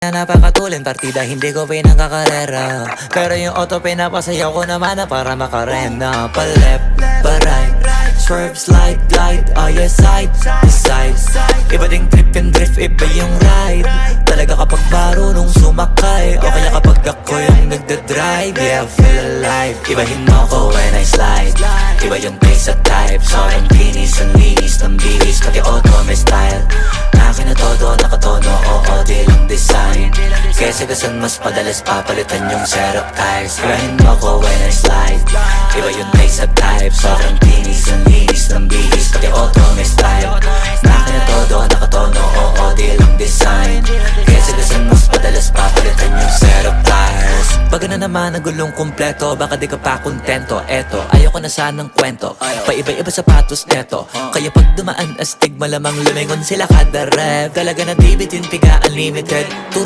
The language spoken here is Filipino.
Napakatulin partida, hindi ko pinangkakarera. Pero yung auto pinapasayaw ko naman na para makarena. Pa left, pa right, swerve, slide, glide. Oh yeah, side to side. Iba ding trip and drift, iba yung ride. Talaga kapag marunong sumakay, o kaya kapag ako yung nagdadrive. Yeah, feel alive. Ibahin mo ko when I slide. Iba yung pace at type. Sobrang kinis, ang linis ng bihis, pati auto may style. Akin na todo, nakatono, oo, di lang design. Kesa gasan mas padalas papalitan yung setup tires. Ibahin mo ko when I slide. Iba yung pace at type. Sobrang kinis, ang linis ng bihis, pati auto may style. Akin na todo, nakatono, oo, di lang design. Kesa gasan mas padalas papalitan yung setup tires. Baga na naman ang gulong kumpleto, baka di ka pa kontento. Eto, ayoko na sanang kwento, paiba-iba sapatos neto. Kaya pag dumaan astig, malamang lumingon sila kada rev. Talaga na di bitin, piga unlimited. Turbo